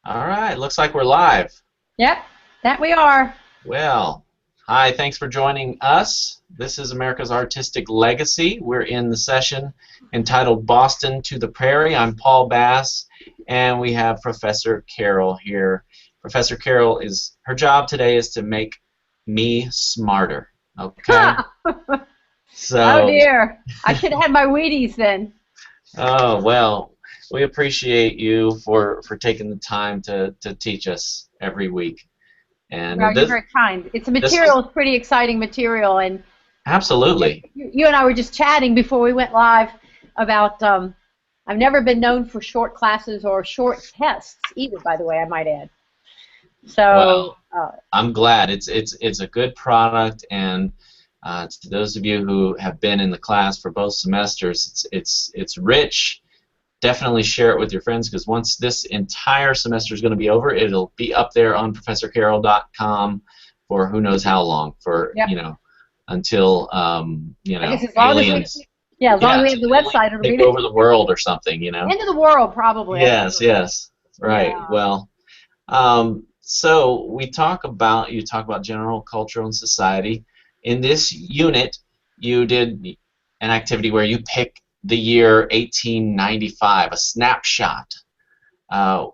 All right, looks like we're live. Yep, that we are. Well, hi, thanks for joining us. This is America's Artistic Legacy. We're in the session entitled Boston to the Prairie. I'm Paul Bass, and we have Professor Carol here. Professor Carol her job today is to make me smarter. Okay? Oh So, dear, I should have had my Wheaties then. oh, well, we appreciate you for taking the time to teach us every week. Well, And you're this very kind. It's a this was material, it's pretty exciting material, and absolutely. you and I were just chatting before we went live about. I've never been known for short classes or short tests either. By the way, I might add. So, Well, I'm glad it's a good product, and to those of you who have been in the class for both semesters, it's rich. Definitely share it with your friends, because once this entire semester is going to be over, it'll be up there on professorcarol.com for who knows how long, for yep. until I guess as long as aliens, as long yeah, as we have until the aliens website, it'll be take the over the world or something, end of the world, probably. I don't Yes, know. yes, right. Yeah. Well, so you talk about general culture and society. In this unit, you did an activity where you pick the year 1895, a snapshot. Uh,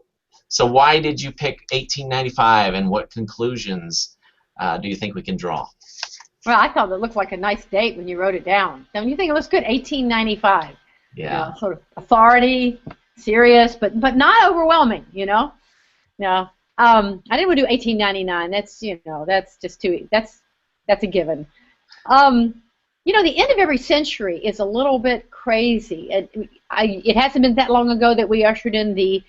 so why did you pick 1895, and what conclusions do you think we can draw? Well, I thought it looked like a nice date when you wrote it down. Don't you think it looks good? 1895. Yeah, Sort of authority, serious, but not overwhelming. No. I didn't want to do 1899. That's just too. That's a given. The end of every century is a little bit crazy. It hasn't been that long ago that we ushered in the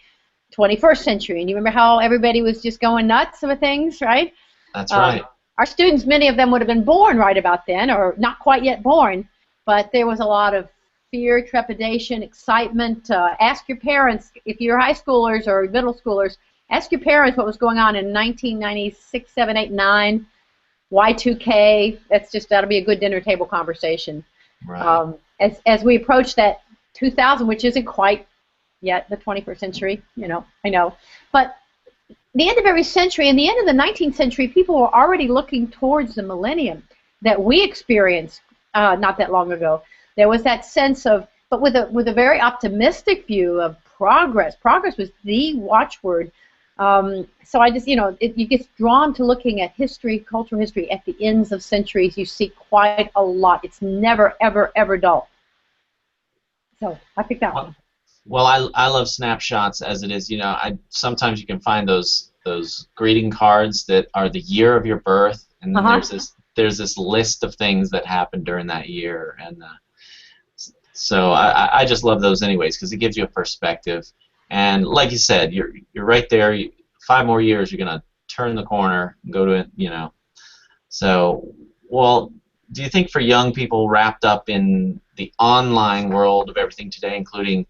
21st century, and you remember how everybody was just going nuts with things, right? that's right. Our students, many of them would have been born right about then, or not quite yet born, but there was a lot of fear, trepidation, excitement. Ask your parents, if you're high schoolers or middle schoolers, ask your parents what was going on in 1996, 7, 8, 9, Y2K. That'll be a good dinner table conversation. Right. As we approach that 2000, which isn't quite yet the 21st century, I know, but the end of every century and the end of the 19th century, people were already looking towards the millennium that we experienced not that long ago. There was that sense of, but with a very optimistic view of progress. Progress was the watchword. So I just, you get drawn to looking at history, cultural history, at the ends of centuries. You see quite a lot. It's never, ever, ever dull. So I picked that one. Well, I love snapshots as it is. Sometimes you can find those greeting cards that are the year of your birth, and then there's this list of things that happened during that year, and so I just love those anyways, because it gives you a perspective. And like you said, you're right there. 5 more years, you're gonna turn the corner and go to it. So, well, do you think for young people wrapped up in the online world of everything today, including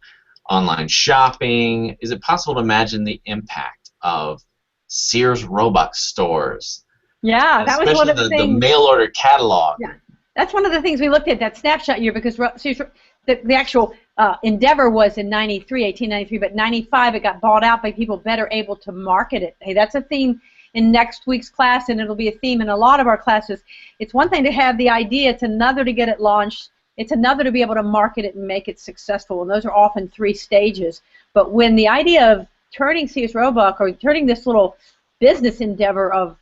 online shopping, is it possible to imagine the impact of Sears Roebuck stores? Yeah, that was one of the the things. mail order catalog. Yeah, that's one of the things we looked at, that snapshot year, because the actual endeavor was in 1893, but 95 it got bought out by people better able to market it. Hey, that's a theme in next week's class, and it'll be a theme in a lot of our classes. It's one thing to have the idea, it's another to get it launched. It's another to be able to market it and make it successful, and those are often 3 stages. But when the idea of turning Sears Roebuck, or turning this little business endeavor of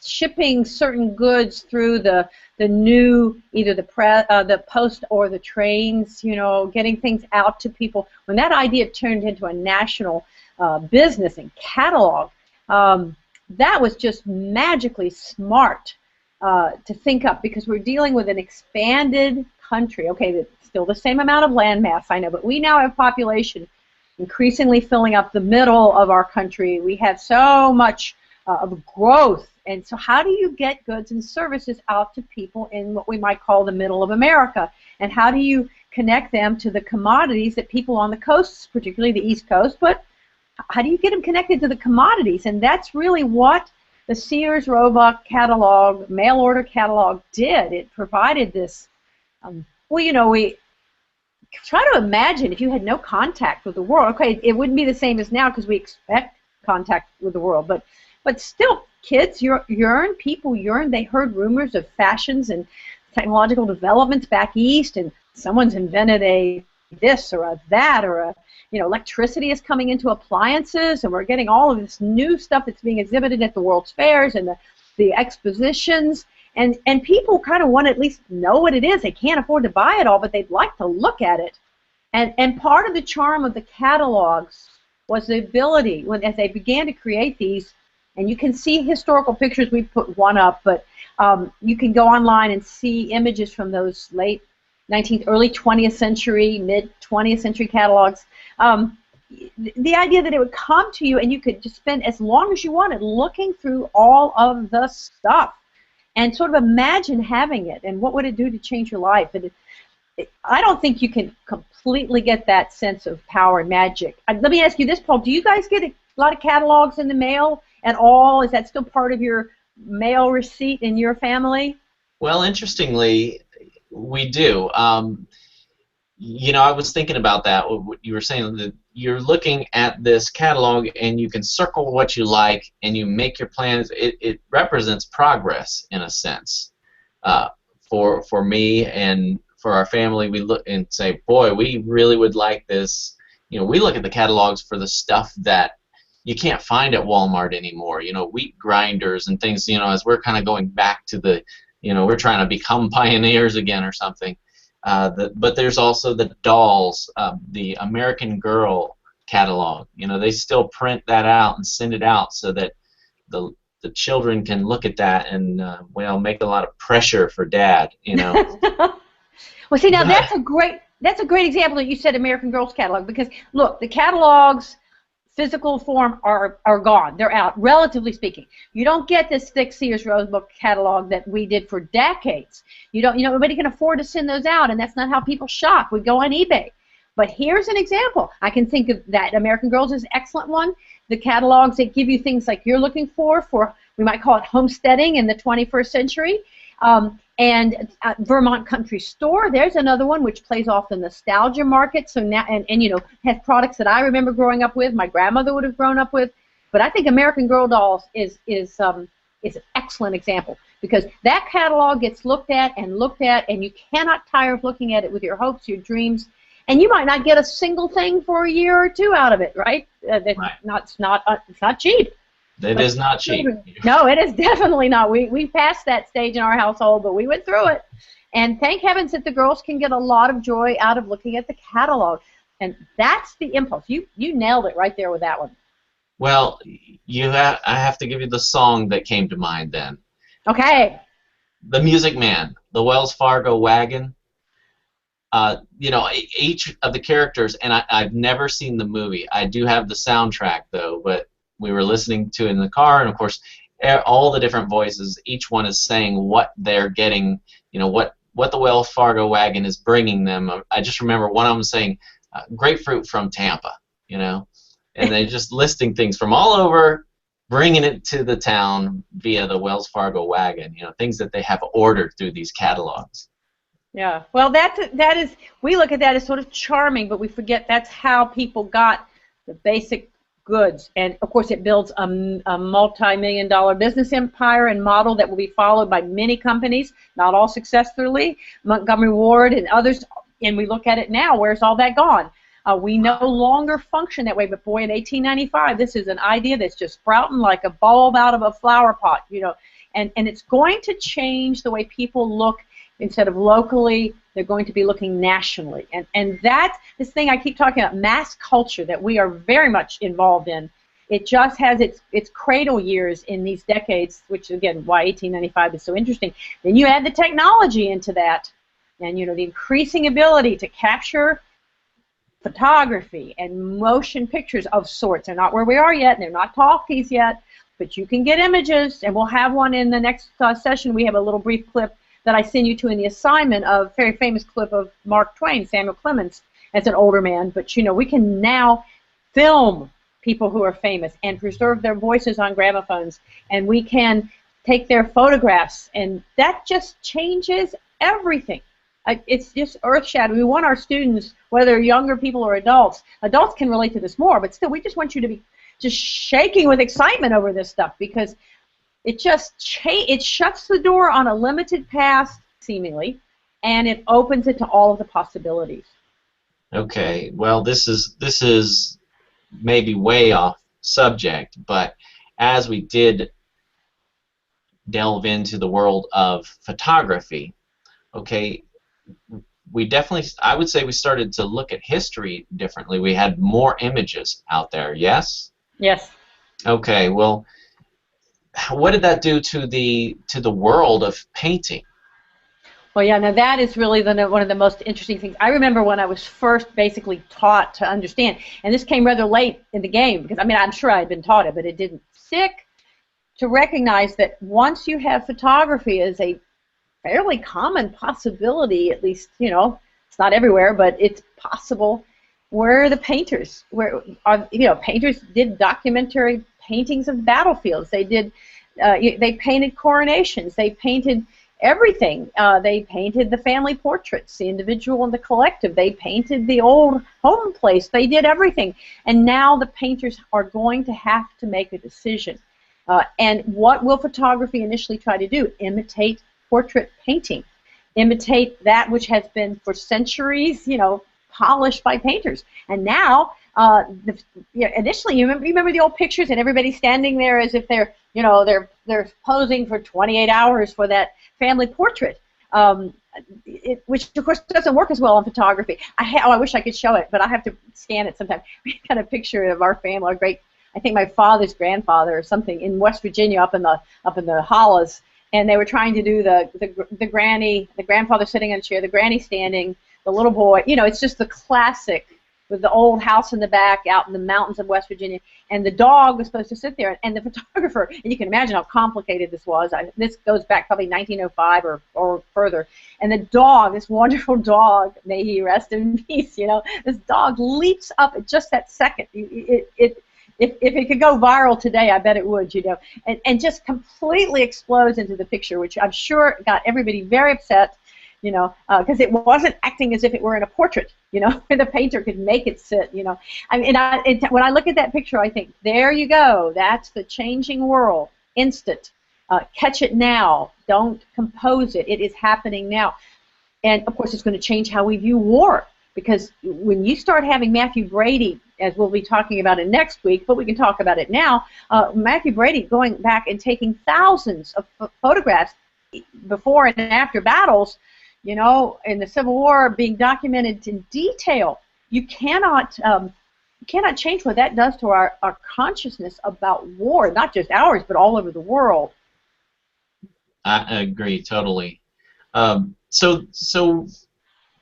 shipping certain goods through the new, either the post or the trains, getting things out to people, when that idea turned into a national business and catalog, that was just magically smart to think up, because we're dealing with an expanded country. Okay, still the same amount of land mass, I know, but we now have population increasingly filling up the middle of our country. We have so much of growth, and so how do you get goods and services out to people in what we might call the middle of America, and how do you connect them to the commodities that people on the coasts, particularly the East Coast, but how do you get them connected to the commodities? And that's really what the Sears Roebuck catalog, mail order catalog, did. It provided this. We try to imagine if you had no contact with the world. Okay, it wouldn't be the same as now, because we expect contact with the world. But still, kids yearn, people yearn. They heard rumors of fashions and technological developments back east, and someone's invented a this or a that, or a, electricity is coming into appliances, and we're getting all of this new stuff that's being exhibited at the World's Fairs and the expositions, and people kind of want to at least know what it is. They can't afford to buy it all, but they'd like to look at it. And part of the charm of the catalogs was the ability, as they began to create these, and you can see historical pictures. We put one up, but you can go online and see images from those late 19th, early 20th century, mid 20th century catalogs. The idea that it would come to you and you could just spend as long as you wanted looking through all of the stuff and sort of imagine having it and what would it do to change your life. And I don't think you can completely get that sense of power and magic. Let me ask you this, Paul. Do you guys get a lot of catalogs in the mail at all? Is that still part of your mail receipt in your family? Well, interestingly, we do. I was thinking about that. What you were saying, that you're looking at this catalog and you can circle what you like and you make your plans. It represents progress in a sense. For me and for our family, we look and say, boy, we really would like this. We look at the catalogs for the stuff that you can't find at Walmart anymore. Wheat grinders and things. As we're kind of going back to the, we're trying to become pioneers again or something. But there's also the dolls, the American Girl catalog. They still print that out and send it out so that the children can look at that and make a lot of pressure for Dad. Well, see, now that's a great example that you said, American Girl's catalog, because look, the catalogs, physical form, are gone. They're out, relatively speaking. You don't get this thick Sears Roebuck catalog that we did for decades. Nobody can afford to send those out, and that's not how people shop. We go on eBay. But here's an example. I can think of that. American Girls is an excellent one. The catalogs that give you things like you're looking for, we might call it homesteading in the 21st century. And Vermont Country Store, there's another one which plays off the nostalgia market. So now, and has products that I remember growing up with, my grandmother would have grown up with. But I think American Girl dolls is an excellent example, because that catalog gets looked at, and you cannot tire of looking at it with your hopes, your dreams, and you might not get a single thing for a year or two out of it, right? Right. It's not cheap. It is not cheap. No, it is definitely not. We passed that stage in our household, but we went through it. And thank heavens that the girls can get a lot of joy out of looking at the catalog. And that's the impulse. You nailed it right there with that one. Well, I have to give you the song that came to mind then. Okay. The Music Man, the Wells Fargo wagon. Each of the characters, and I've never seen the movie. I do have the soundtrack, though, but we were listening to it in the car, and of course, all the different voices, each one is saying what they're getting, what the Wells Fargo wagon is bringing them. I just remember one of them saying, grapefruit from Tampa, and they just listing things from all over, bringing it to the town via the Wells Fargo wagon, things that they have ordered through these catalogs. Yeah, well, that is, we look at that as sort of charming, but we forget that's how people got the basic goods. And of course, it builds a multi-million-dollar business empire and model that will be followed by many companies, not all successfully, Montgomery Ward and others. And we look at it now. Where's all that gone? We no longer function that way. But boy, in 1895, this is an idea that's just sprouting like a bulb out of a flower pot, and it's going to change the way people look. Instead of locally, they're going to be looking nationally. And that's this thing I keep talking about, mass culture, that we are very much involved in. It just has its cradle years in these decades, which, again, why 1895 is so interesting. Then you add the technology into that, and, the increasing ability to capture photography and motion pictures of sorts. They're not where we are yet, and they're not talkies yet, but you can get images, and we'll have one in the next session. We have a little brief clip that I send you to in the assignment, of a very famous clip of Mark Twain, Samuel Clemens, as an older man. But, we can now film people who are famous and preserve their voices on gramophones, and we can take their photographs, and that just changes everything. It's just earth-shattering. We want our students, whether younger people or adults can relate to this more, but still, we just want you to be just shaking with excitement over this stuff because it just it shuts the door on a limited past, seemingly, and it opens it to all of the possibilities. Okay, well, this is maybe way off subject, but as we did delve into the world of photography, okay, we definitely, I would say we started to look at history differently. We had more images out there, yes? Yes. Okay, well, what did that do to the world of painting? Well, yeah, now that is really one of the most interesting things. I remember when I was first basically taught to understand, and this came rather late in the game, because, I mean, I'm sure I had been taught it, but it didn't stick, to recognize that once you have photography as a fairly common possibility, at least, you know, it's not everywhere, but it's possible. Where are the painters? Where are, you know, painters did documentary paintings of battlefields. They did, they painted coronations. They painted everything. They painted the family portraits, the individual and the collective. They painted the old home place. They did everything. And now the painters are going to have to make a decision. And what will photography initially try to do? Imitate portrait painting. Imitate that which has been for centuries, you know, polished by painters. And now, initially, you remember the old pictures and everybody standing there as if they're, you know, they're posing for 28 hours for that family portrait, which of course doesn't work as well on photography. I wish I could show it, but I have to scan it sometime. We got a picture of our family, our great, I think my father's grandfather or something, in West Virginia, up in the hollows, and they were trying to do the granny, the grandfather sitting in a chair, the granny standing, the little boy. You know, it's just the classic with the old house in the back out in the mountains of West Virginia, and the dog was supposed to sit there, and the photographer, and you can imagine how complicated this was. This goes back probably 1905 or further, and the dog, this wonderful dog, may he rest in peace, you know, this dog leaps up at just that second. If it could go viral today, I bet it would, you know, and just completely explodes into the picture, which I'm sure got everybody very upset, you know, because it wasn't acting as if it were in a portrait, you know, where the painter could make it sit, you know. I mean, when I look at that picture, I think, there you go, that's the changing world, instant. Catch it now. Don't compose it. It is happening now. And, of course, it's going to change how we view war, because when you start having Matthew Brady, as we'll be talking about it next week, but we can talk about it now, Matthew Brady going back and taking thousands of photographs before and after battles, you know, in the Civil War, being documented in detail. You cannot change what that does to our consciousness about war, not just ours, but all over the world. I agree totally. So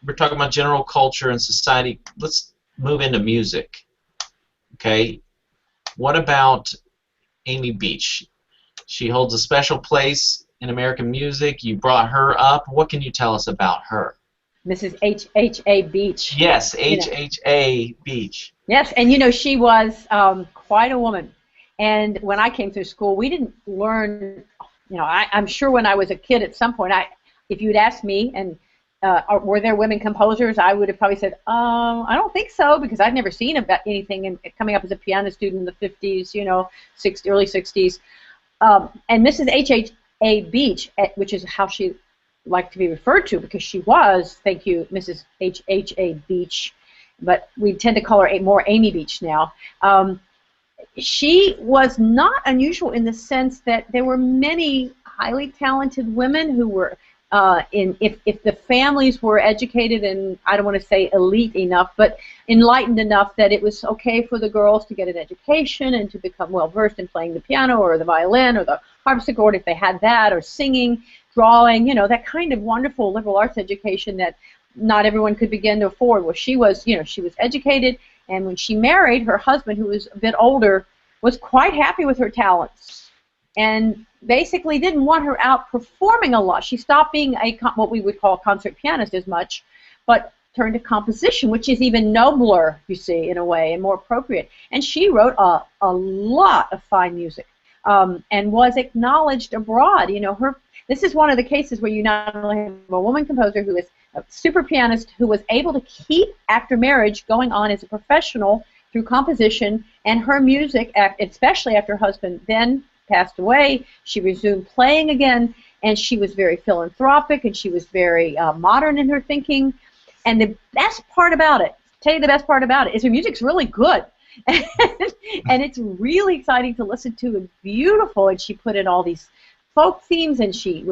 we're talking about general culture and society. Let's move into music. Okay, what about Amy Beach? She holds a special place in American music. You brought her up. What can you tell us about her? Mrs. H.H.A. Beach. Yes, H.H.A. Beach. Yes, and you know, she was quite a woman. And when I came through school, we didn't learn, you know, I'm sure when I was a kid at some point, if you'd asked me, and were there women composers, I would have probably said, I don't think so, because I'd never seen about anything coming up as a piano student in the 50s, you know, early 60s. And Mrs. H.H.A. Beach, which is how she liked to be referred to, because she was, thank you, Mrs. H.H.A. Beach, but we tend to call her more Amy Beach now. She was not unusual in the sense that there were many highly talented women who were if the families were educated and, I don't want to say elite enough, but enlightened enough that it was okay for the girls to get an education and to become well versed in playing the piano or the violin or the harpsichord if they had that, or singing, drawing, you know, that kind of wonderful liberal arts education that not everyone could begin to afford. Well, she was, you know, she was educated, and when she married, her husband, who was a bit older, was quite happy with her talents and basically didn't want her out performing a lot. She stopped being what we would call a concert pianist as much, but turned to composition, which is even nobler, you see, in a way, and more appropriate. And she wrote a lot of fine music and was acknowledged abroad. You know, this is one of the cases where you not only have a woman composer who is a super pianist who was able to keep, after marriage, going on as a professional through composition, and her music, especially after her husband then passed away, she resumed playing again, and she was very philanthropic, and she was very modern in her thinking. And the best part about it, tell you the best part about it, is her music's really good. And it's really exciting to listen to and beautiful, and she put in all these folk themes, and she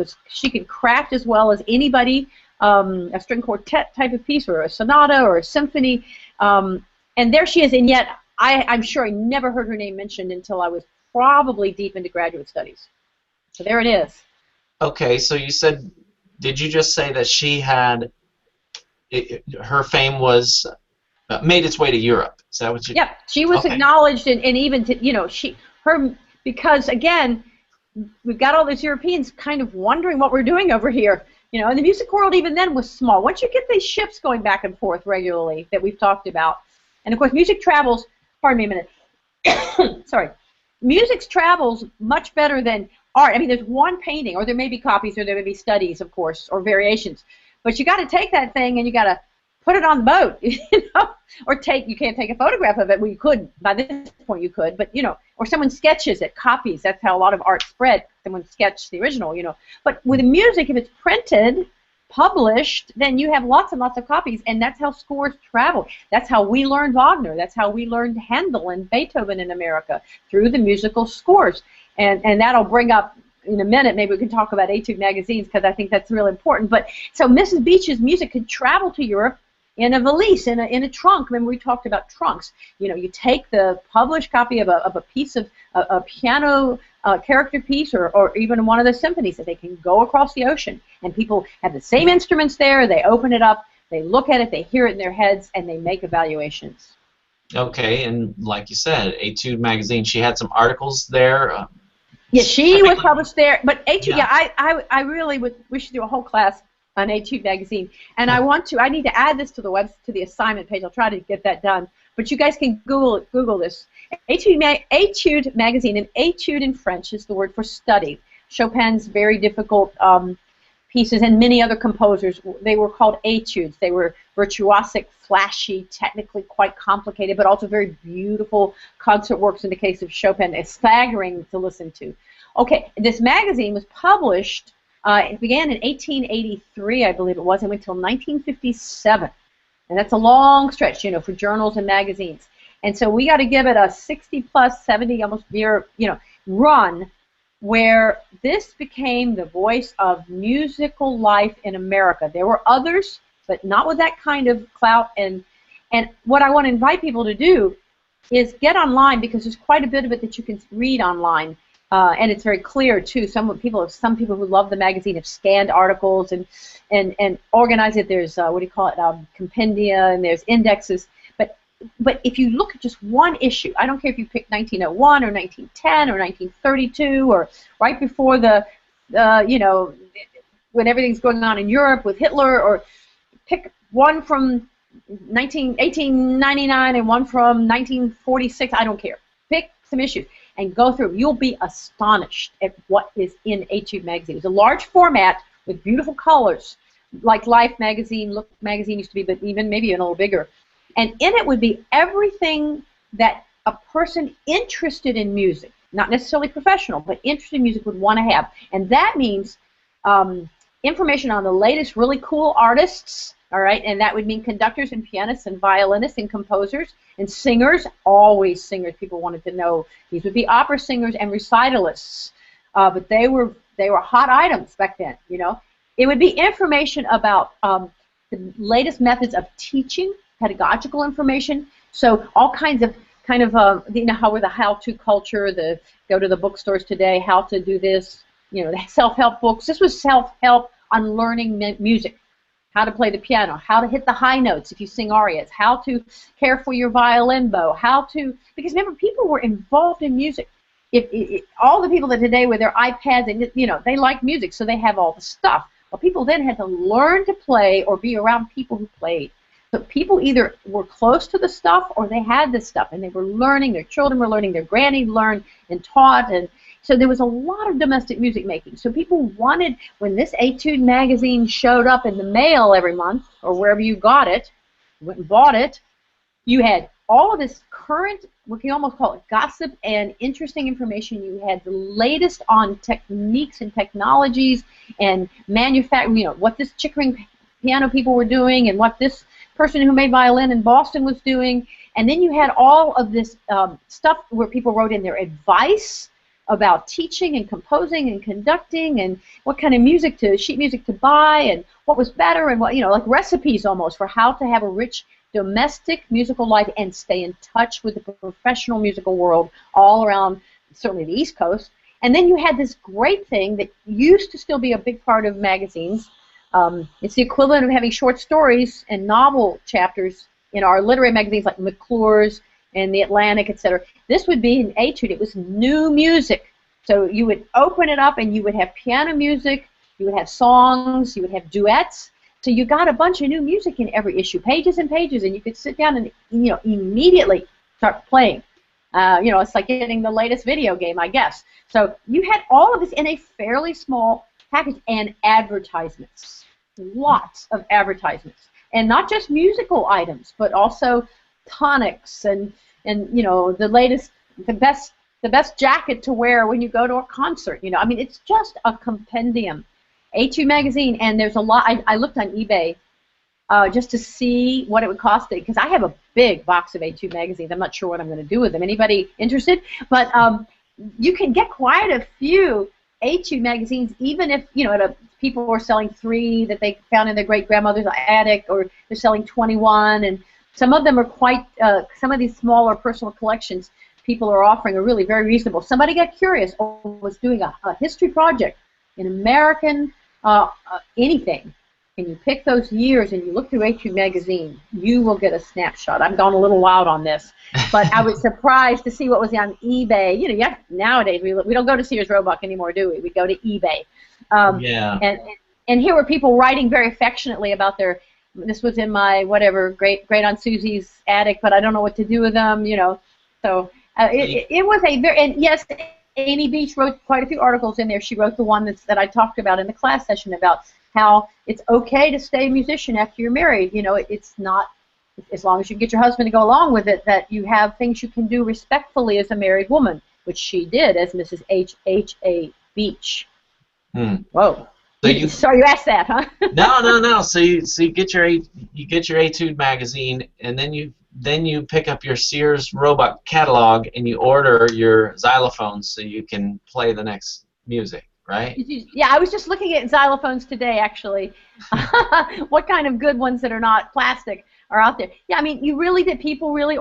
could craft as well as anybody, a string quartet type of piece or a sonata or a symphony, and there she is. And yet I'm sure I never heard her name mentioned until I was probably deep into graduate studies. So there it is. Okay, so you said, did you just say that she had, her fame was made its way to Europe? Is that what you? Yeah, she was acknowledged, and even to, you know, because again, we've got all these Europeans kind of wondering what we're doing over here, you know, and the music world even then was small. Once you get these ships going back and forth regularly that we've talked about, and of course music travels, pardon me a minute, sorry, music travels much better than art. I mean, there's one painting, or there may be copies, or there may be studies, of course, or variations, but you got to take that thing and you got to put it on the boat, you know, or you can't take a photograph of it. Well, you could, by this point you could, but, you know, or someone sketches it, copies. That's how a lot of art spread. Someone sketched the original, you know. But with music, if it's printed, published, then you have lots and lots of copies, and that's how scores travel. That's how we learned Wagner. That's how we learned Handel and Beethoven in America, through the musical scores. And that'll bring up, in a minute, maybe we can talk about Etude magazines, because I think that's really important. But so Mrs. Beach's music could travel to Europe in a valise, in a trunk. Remember, we talked about trunks. You know, you take the published copy of a piece of a piano character piece, or even one of the symphonies, that they can go across the ocean, and people have the same instruments there. They open it up, they look at it, they hear it in their heads, and they make evaluations. Okay, and like you said, Etude magazine, she had some articles there. Yeah, she was published there, but Etude, yeah, I really we should do a whole class on Etude magazine, and I need to add this to the assignment page. I'll try to get that done, but you guys can Google this. Etude magazine, and Etude in French is the word for study. Chopin's very difficult pieces, and many other composers, they were called etudes. They were virtuosic, flashy, technically quite complicated, but also very beautiful concert works in the case of Chopin. It's staggering to listen to. Okay, this magazine was published, it began in 1883, I believe it was, and went until 1957. And that's a long stretch, you know, for journals and magazines. And so we got to give it a 60 plus, 70 almost year, you know, run, where this became the voice of musical life in America. There were others, but not with that kind of clout. And what I want to invite people to do is get online, because there's quite a bit of it that you can read online. And it's very clear too. Some people who love the magazine have scanned articles and organized it. There's what do you call it, compendia, and there's indexes. But if you look at just one issue, I don't care if you pick 1901 or 1910 or 1932 or right before the you know, when everything's going on in Europe with Hitler, or pick one from 1899 and one from 1946. I don't care. Pick some issues and go through them. You'll be astonished at what is in Etude magazine. It's a large format with beautiful colors, like Life magazine, Look magazine used to be, but even maybe a little bigger. And in it would be everything that a person interested in music, not necessarily professional, but interested in music, would want to have. And that means information on the latest really cool artists, all right, and that would mean conductors and pianists and violinists and composers and singers, always singers. People wanted to know. These would be opera singers and recitalists, but they were hot items back then, you know. It would be information about the latest methods of teaching, pedagogical information. So all kinds of you know, how we're the how-to culture, the go to the bookstores today, how to do this, you know, the self-help books. This was self-help on learning music, how to play the piano, how to hit the high notes if you sing arias, how to care for your violin bow, because remember, people were involved in music. All the people that today with their iPads, and you know, they like music, so they have all the stuff. Well, people then had to learn to play or be around people who played. So people either were close to the stuff or they had the stuff, and they were learning, their children were learning, their granny learned and taught, and so there was a lot of domestic music making. So people wanted, when this Etude magazine showed up in the mail every month, or wherever you got it, you went and bought it, you had all of this current, we can almost call it gossip and interesting information. You had the latest on techniques and technologies and manufacturing, you know, what this Chickering piano people were doing and what this person who made violin in Boston was doing. And then you had all of this stuff where people wrote in their advice about teaching and composing and conducting and what kind of music to, sheet music to buy and what was better and what, you know, like recipes almost for how to have a rich domestic musical life and stay in touch with the professional musical world all around, certainly the East Coast. And then you had this great thing that used to still be a big part of magazines. It's the equivalent of having short stories and novel chapters in our literary magazines like McClure's and The Atlantic, etc. This would be an etude. It was new music. So you would open it up and you would have piano music, you would have songs, you would have duets. So you got a bunch of new music in every issue, pages and pages, and you could sit down and, you know, immediately start playing. You know, it's like getting the latest video game, I guess. So you had all of this in a fairly small package, and advertisements, lots of advertisements, and not just musical items, but also tonics and you know, the latest, the best jacket to wear when you go to a concert. You know, I mean, it's just a compendium. A2 magazine, and there's a lot. I looked on eBay just to see what it would cost, because I have a big box of A2 magazines. I'm not sure what I'm going to do with them. Anybody interested? But you can get quite a few A2 magazines, even if, you know, people are selling 3 that they found in their great-grandmother's attic, or they're selling 21, and some of them are quite, some of these smaller personal collections people are offering are really very reasonable. Somebody got curious or was doing a history project in American anything, and you pick those years and you look through A2 magazine, you will get a snapshot. I'm going a little wild on this, but I was surprised to see what was on eBay. You know, nowadays we don't go to Sears Roebuck anymore, do we? We go to eBay. Yeah. And here were people writing very affectionately about their, this was in my whatever great Aunt Susie's attic, but I don't know what to do with them. You know, so it was a very, and yes, Amy Beach wrote quite a few articles in there. She wrote the one that I talked about in the class session about how it's okay to stay a musician after you're married. You know, it's not, as long as you get your husband to go along with it, that you have things you can do respectfully as a married woman, which she did as Mrs. H.A. Beach. Whoa. So you asked that, huh? No. So you get your Etude magazine, and then you pick up your Sears Roebuck catalog and you order your xylophones so you can play the next music, right? Yeah, I was just looking at xylophones today, actually. What kind of good ones that are not plastic are out there? Yeah, I mean, you really did. People really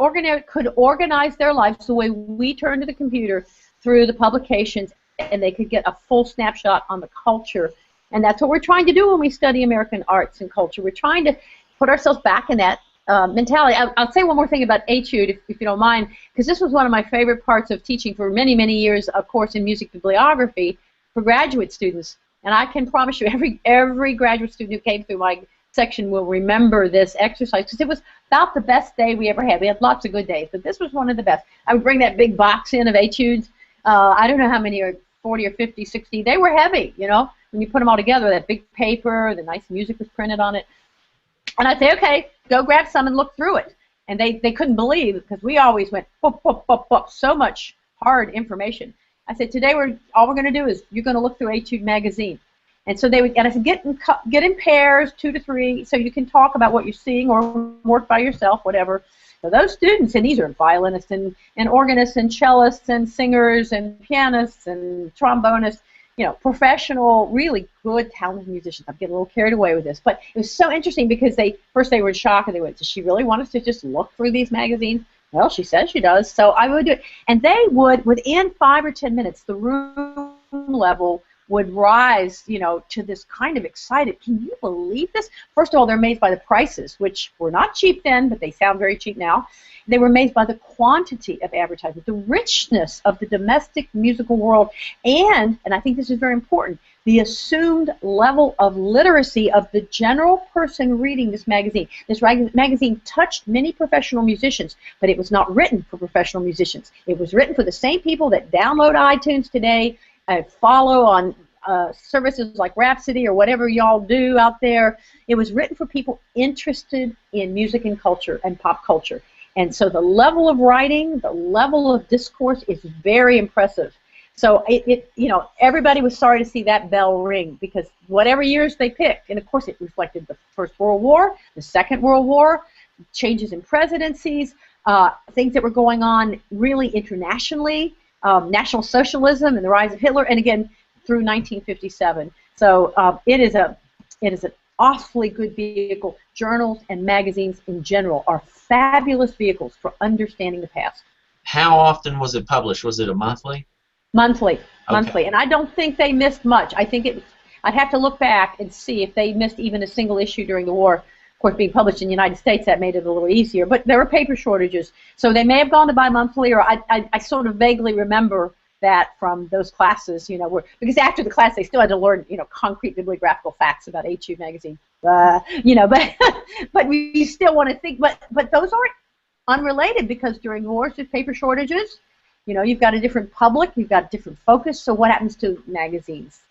could organize their lives the way we turn to the computer through the publications, and they could get a full snapshot on the culture. And that's what we're trying to do when we study American arts and culture. We're trying to put ourselves back in that mentality. I'll say one more thing about Etude, if you don't mind, because this was one of my favorite parts of teaching for many, many years, a course in music bibliography for graduate students. And I can promise you, every graduate student who came through my section will remember this exercise, because it was about the best day we ever had. We had lots of good days, but this was one of the best. I would bring that big box in of Etudes. I don't know how many, or 40 or 50, 60. They were heavy, you know. When you put them all together, that big paper, the nice music was printed on it. And I'd say, okay, go grab some and look through it. And they couldn't believe, because we always went, so much hard information. I said, today all we're going to do is you're going to look through Etude magazine. And so and I said, get in pairs, 2 to 3, so you can talk about what you're seeing or work by yourself, whatever. So those students, and these are violinists and organists and cellists and singers and pianists and trombonists, you know, professional, really good, talented musicians. I'm getting a little carried away with this, but it was so interesting because first they were in shock, and they went, does she really want us to just look through these magazines? Well, she says she does, so I would do it. And they would, within 5 or 10 minutes, the room level would rise, you know, to this kind of excited, can you believe this? First of all, they're amazed by the prices, which were not cheap then, but they sound very cheap now. They were amazed by the quantity of advertisement, the richness of the domestic musical world, and I think this is very important, the assumed level of literacy of the general person reading this magazine. This magazine touched many professional musicians, but it was not written for professional musicians. It was written for the same people that download iTunes today, follow on services like Rhapsody or whatever y'all do out there. It was written for people interested in music and culture and pop culture. And so the level of writing, the level of discourse is very impressive. So everybody was sorry to see that bell ring, because whatever years they picked, and of course it reflected the First World War, the Second World War, changes in presidencies, things that were going on really internationally, National Socialism and the rise of Hitler, and again through 1957. So it is an awfully good vehicle. Journals and magazines in general are fabulous vehicles for understanding the past. How often was it published? Was it a monthly? Monthly, monthly, Okay. and I don't think they missed much. I think I'd have to look back and see if they missed even a single issue during the war. Of course, being published in the United States, that made it a little easier. But there were paper shortages, so they may have gone to bi-monthly, or I sort of vaguely remember that from those classes, because after the class they still had to learn, concrete bibliographical facts about H.U. magazine, but but we still want to think, but those aren't unrelated, because during wars there's paper shortages. You've got a different public, you've got different focus. So what happens to magazines?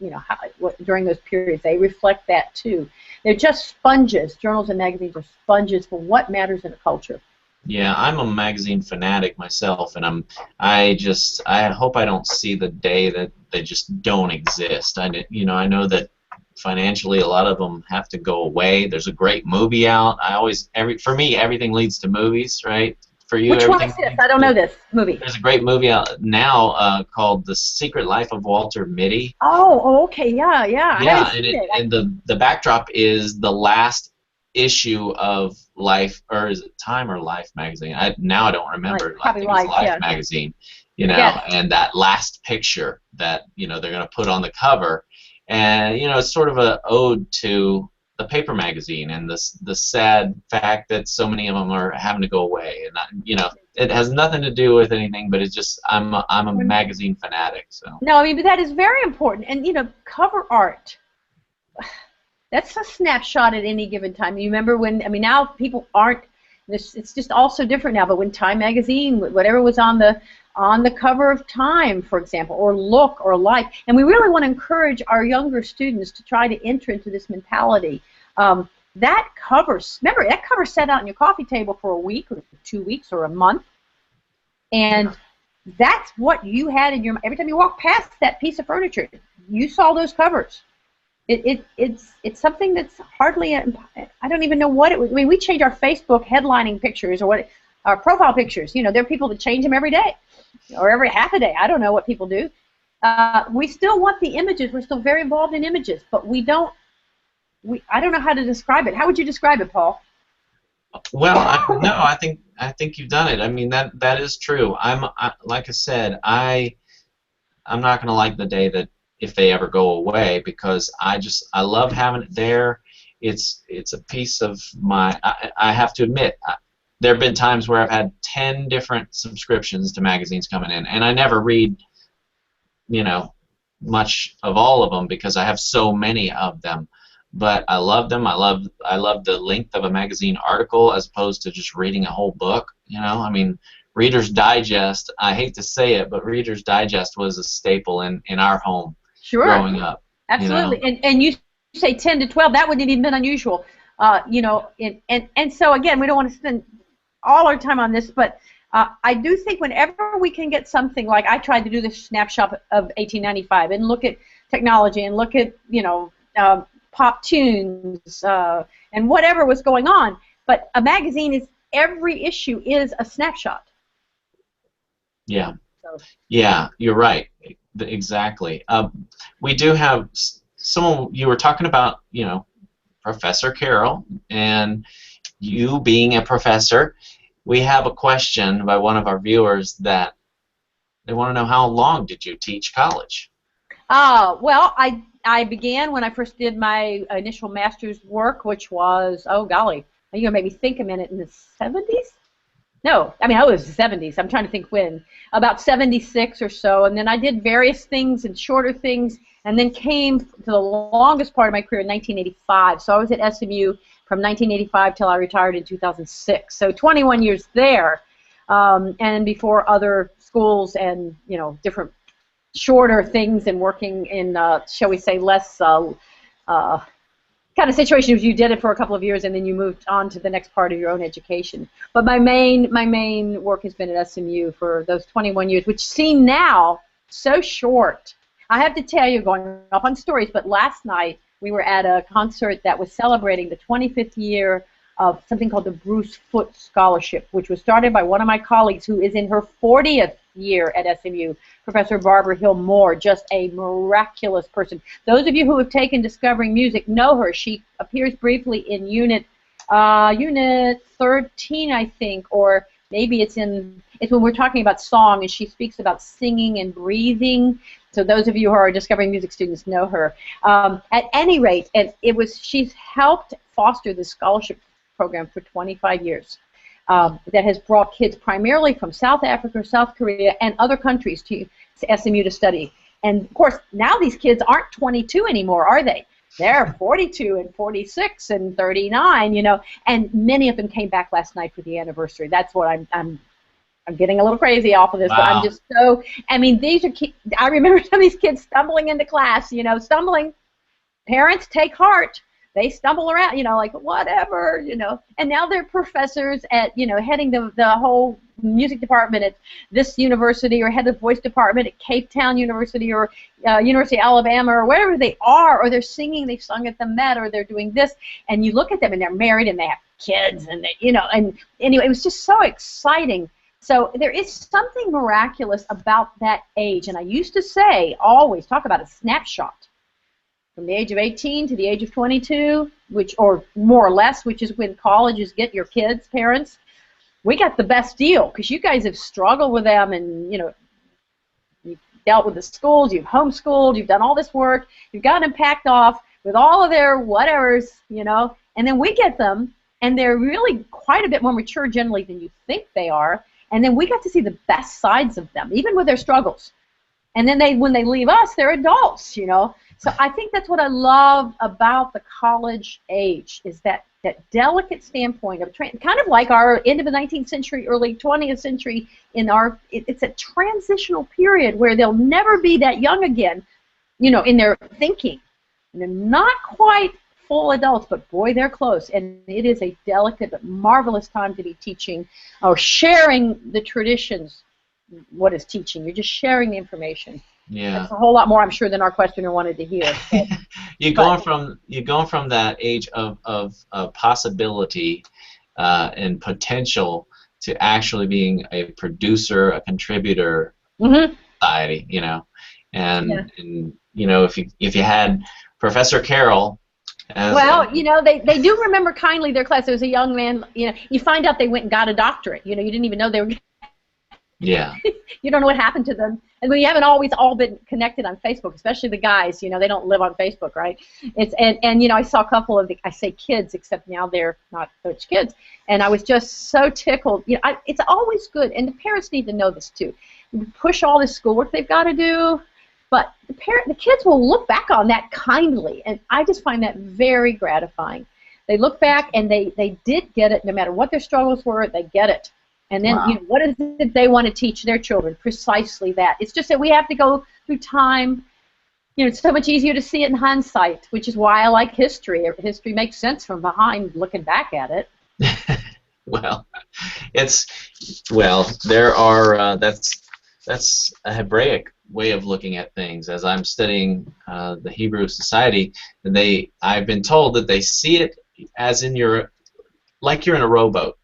During those periods, they reflect that too. They're just sponges. Journals and magazines are sponges for what matters in a culture. Yeah, I'm a magazine fanatic myself, and I hope I don't see the day that they just don't exist. I know that financially a lot of them have to go away. There's a great movie out. For me, everything leads to movies, right? For you, which one is this? I don't know this movie. There's a great movie out now called The Secret Life of Walter Mitty. Oh, okay, yeah. Yeah, and the backdrop is the last issue of Life, or is it Time or Life magazine? Now I don't remember. I think it's Life magazine. And that last picture that they're going to put on the cover, and it's sort of an ode to the paper magazine and the sad fact that so many of them are having to go away, and it has nothing to do with anything, but it's just I'm a magazine fanatic. So no, I mean, but that is very important, and cover art. That's a snapshot at any given time. You remember when? Now people aren't. It's just all so different now. But when Time magazine, whatever was on the cover of Time, for example, or Look or Life, and we really want to encourage our younger students to try to enter into this mentality. That cover sat out on your coffee table for a week or 2 weeks or a month, and that's what you had in your. Every time you walked past that piece of furniture, you saw those covers. It's something that's hardly. I don't even know what it was. We change our Facebook headlining pictures or our profile pictures. There are people that change them every day or every half a day. I don't know what people do. We still want the images. We're still very involved in images, but we don't. I don't know how to describe it. How would you describe it, Paul? Well, I think you've done it. That is true. Like I said, I'm not going to like the day that if they ever go away, because I love having it there. It's a piece of my. I have to admit, there have been times where I've had 10 different subscriptions to magazines coming in, and I never read, much of all of them because I have so many of them. But I love them. I love the length of a magazine article as opposed to just reading a whole book. Reader's Digest. I hate to say it, but Reader's Digest was a staple in our home growing up. Absolutely. And you say 10 to 12. That wouldn't have even been unusual. And so again, we don't want to spend all our time on this, but I do think whenever we can get something like I tried to do this snapshot of 1895 and look at technology and look at pop tunes and whatever was going on, but a magazine is every issue is a snapshot. Yeah. Yeah, you're right. Exactly. We do have someone. You were talking about, Professor Carol, and you being a professor. We have a question by one of our viewers that they want to know, how long did you teach college? Well, I began when I first did my initial master's work, which was, oh golly, you're gonna make me think a minute, in the 70s? No, I was the 70s. I'm trying to think when. About 76 or so, and then I did various things and shorter things, and then came to the longest part of my career in 1985. So I was at SMU from 1985 till I retired in 2006. So 21 years there, and before other schools and different shorter things and working in, shall we say, less kind of situation was you did it for a couple of years and then you moved on to the next part of your own education. But my main work has been at SMU for those 21 years, which seem now so short. I have to tell you, going off on stories, but last night we were at a concert that was celebrating the 25th year of something called the Bruce Foote Scholarship, which was started by one of my colleagues who is in her 40th year at SMU, Professor Barbara Hill Moore, just a miraculous person. Those of you who have taken Discovering Music know her. She appears briefly in Unit 13, I think, or maybe it's when we're talking about song, and she speaks about singing and breathing. So those of you who are Discovering Music students know her. At any rate, she's helped foster the scholarship program for 25 years. That has brought kids primarily from South Africa, South Korea, and other countries to SMU to study. And, of course, now these kids aren't 22 anymore, are they? They're 42 and 46 and 39, you know, and many of them came back last night for the anniversary. That's what I'm getting a little crazy off of this, wow. But I'm just so, I mean, these are kids, I remember some of these kids stumbling into class, you know, stumbling. Parents, take heart. They stumble around, you know, like whatever, you know, and now they're professors at, you know, heading the whole music department at this university, or head the voice department at Cape Town University, or University of Alabama, or wherever they are, or they're singing, they've sung at the Met, or they're doing this, and you look at them and they're married and they have kids, and they, you know, and anyway, it was just so exciting. So there is something miraculous about that age, and I used to say, always talk about a snapshot. From the age of 18 to the age of 22, or more or less, which is when colleges get your kids, parents, we got the best deal because you guys have struggled with them, and you know, you've dealt with the schools, you've homeschooled, you've done all this work, you've gotten them packed off with all of their whatevers, you know, and then we get them, and they're really quite a bit more mature generally than you think they are, and then we got to see the best sides of them, even with their struggles. And then when they leave us, they're adults, you know. So I think that's what I love about the college age, is that delicate standpoint of kind of like our end of the 19th century, early 20th century. It's a transitional period where they'll never be that young again, you know, in their thinking. And they're not quite full adults, but boy, they're close. And it is a delicate but marvelous time to be teaching or sharing the traditions. What is teaching? You're just sharing the information. Yeah, that's a whole lot more, I'm sure, than our questioner wanted to hear. You're going from that age of possibility and potential to actually being a producer, a contributor, mm-hmm. society. You know, and you know, if you had Professor Carol. Well, you know, they do remember kindly their class. There was a young man. You know, you find out they went and got a doctorate. You know, you didn't even know they were. Yeah. You don't know what happened to them. And we haven't always all been connected on Facebook, especially the guys. You know, they don't live on Facebook, right? And you know, I saw a couple of I say kids, except now they're not such kids. And I was just so tickled. You know, it's always good, and the parents need to know this too. You push all this schoolwork they've got to do, but the kids will look back on that kindly, and I just find that very gratifying. They look back and they did get it, no matter what their struggles were, they get it. And then, you know, what is it they want to teach their children? Precisely that. It's just that we have to go through time. You know, it's so much easier to see it in hindsight, which is why I like history. History makes sense from behind, looking back at it. Well, there are that's a Hebraic way of looking at things. As I'm studying the Hebrew society, I've been told that they see it as like you're in a rowboat.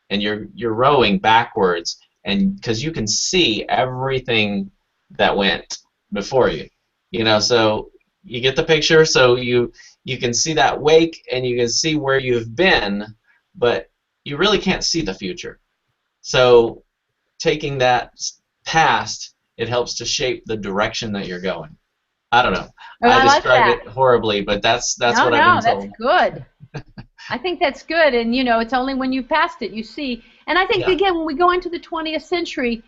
And you're rowing backwards, and because you can see everything that went before you, you know. So you get the picture. So you can see that wake, and you can see where you've been, but you really can't see the future. So taking that past, it helps to shape the direction that you're going. I don't know. I described it horribly, but that's what I've been told. That's good. I think that's good, and you know, it's only when you passed it you see. And I think again, when we go into the 20th century,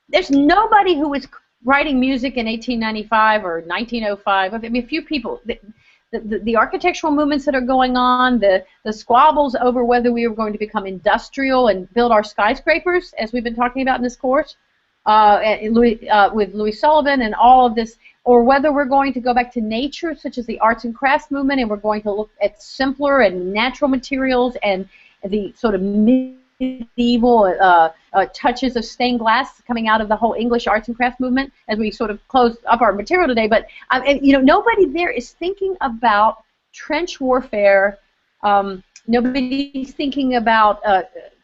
there's nobody who was writing music in 1895 or 1905. I mean, a few people. The architectural movements that are going on, the squabbles over whether we were going to become industrial and build our skyscrapers, as we've been talking about in this course. with Louis Sullivan and all of this, or whether we're going to go back to nature, such as the arts and crafts movement, and we're going to look at simpler and natural materials and the sort of medieval touches of stained glass coming out of the whole English arts and crafts movement as we sort of close up our material today. But nobody there is thinking about trench warfare. Nobody's thinking about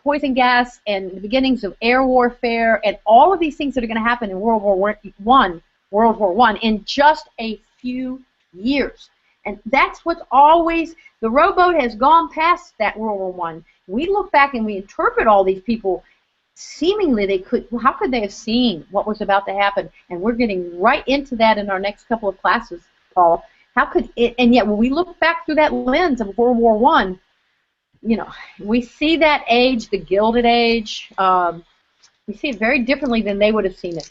poison gas and the beginnings of air warfare and all of these things that are going to happen in World War I in just a few years. And that's what's always, the rowboat has gone past that World War I. We look back and we interpret all these people, seemingly how could they have seen what was about to happen? And we're getting right into that in our next couple of classes, Paul. How could it, and yet when we look back through that lens of World War I, we see that age, the Gilded Age, we see it very differently than they would have seen it.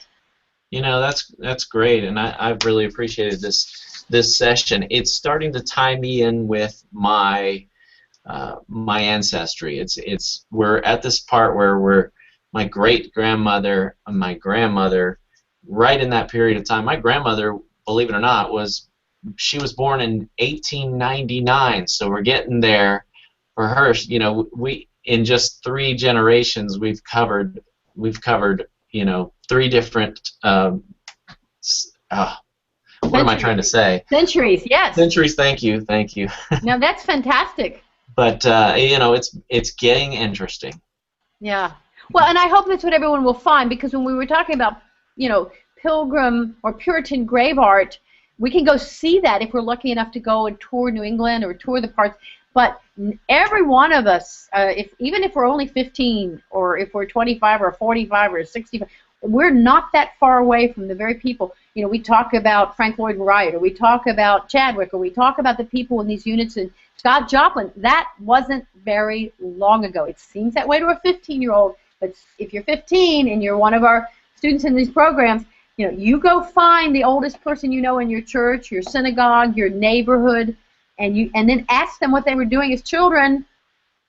That's great, and I've really appreciated this session. It's starting to tie me in with my my ancestry. We're at this part where my great grandmother and my grandmother, right in that period of time. My grandmother, believe it or not, she was born in 1899, so we're getting there. For her, we in just 3 generations we've covered 3 different what am I trying to say? Centuries, yes. Centuries. Thank you. Now that's fantastic. But it's getting interesting. Yeah. Well, and I hope that's what everyone will find, because when we were talking about Pilgrim or Puritan grave art, we can go see that if we're lucky enough to go and tour New England or tour the parts. But every one of us, even if we're only 15, or if we're 25 or 45 or 65, we're not that far away from the very people. We talk about Frank Lloyd Wright, or we talk about Chadwick, or we talk about the people in these units, and Scott Joplin. That wasn't very long ago. It seems that way to a 15-year-old, but if you're 15 and you're one of our students in these programs, you go find the oldest person in your church, your synagogue, your neighborhood, and then ask them what they were doing as children,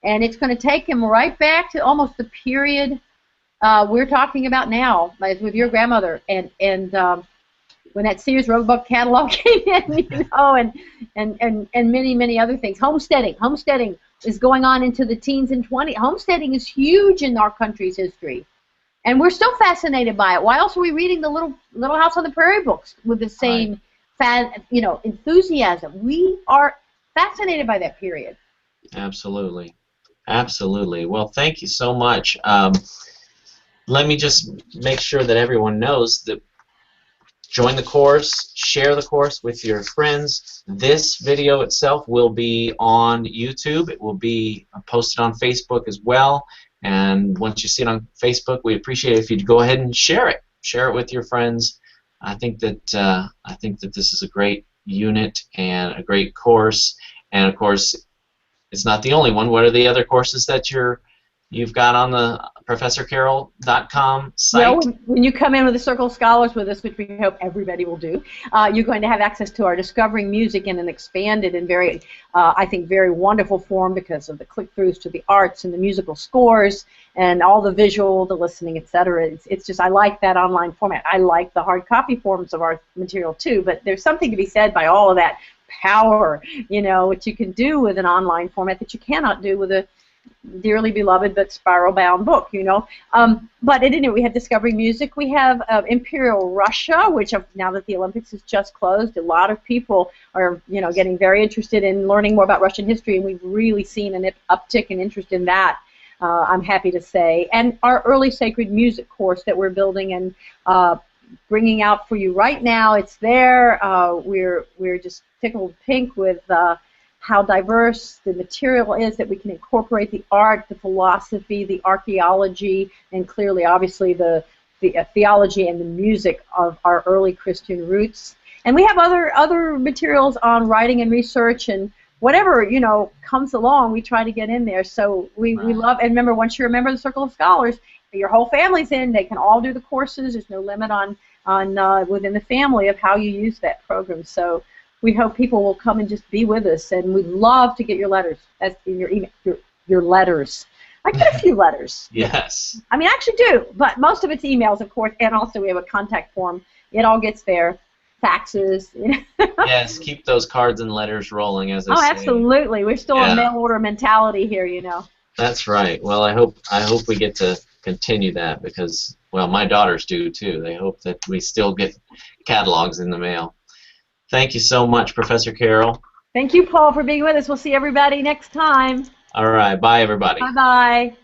and it's going to take them right back to almost the period we're talking about now, as with your grandmother, and when that Sears Roebuck catalog came in, and many other things. Homesteading is going on into the teens and 20s. Homesteading is huge in our country's history, and we're still fascinated by it. Why else are we reading the Little House on the Prairie books with the same enthusiasm? We are fascinated by that period. Absolutely. Well, thank you so much. Let me just make sure that everyone knows that join the course, share the course with your friends. This video itself will be on YouTube. It will be posted on Facebook as well. And once you see it on Facebook, we appreciate it if you'd go ahead and share it. Share it with your friends. I think that this is a great unit and a great course. And of course, it's not the only one. What are the other courses that you've got on the professorcarol.com site? Well, when you come in with the Circle of Scholars with us, which we hope everybody will do, you're going to have access to our Discovering Music in an expanded and very, I think, very wonderful form, because of the click-throughs to the arts and the musical scores and all the visual, the listening, etc. It's just, I like that online format. I like the hard copy forms of our material too, but there's something to be said by all of that power, what you can do with an online format that you cannot do with a dearly beloved but spiral-bound book, But anyway, we have Discovering Music. We have Imperial Russia, which now that the Olympics has just closed, a lot of people are, getting very interested in learning more about Russian history, and we've really seen an uptick in interest in that. I'm happy to say, and our early sacred music course that we're building and bringing out for you right now. It's there. We're just tickled pink with how diverse the material is, that we can incorporate the art, the philosophy, the archaeology, and clearly, obviously, the theology and the music of our early Christian roots. And we have other materials on writing and research, and whatever comes along, we try to get in there. So we love, and remember, once you're a member of the Circle of Scholars, your whole family's in. They can all do the courses. There's no limit on within the family of how you use that program. So we hope people will come and just be with us, and we'd love to get your letters. That's in your email, your letters. I get a few letters. Yes. I mean, I actually do, but most of it's emails, of course, and also we have a contact form. It all gets there. Faxes. Yes, keep those cards and letters rolling, as I say. Oh, absolutely. We're still a mail order mentality here, That's right. Well, I hope we get to continue that because, well, my daughters do too. They hope that we still get catalogs in the mail. Thank you so much, Professor Carol. Thank you, Paul, for being with us. We'll see everybody next time. All right. Bye, everybody. Bye-bye.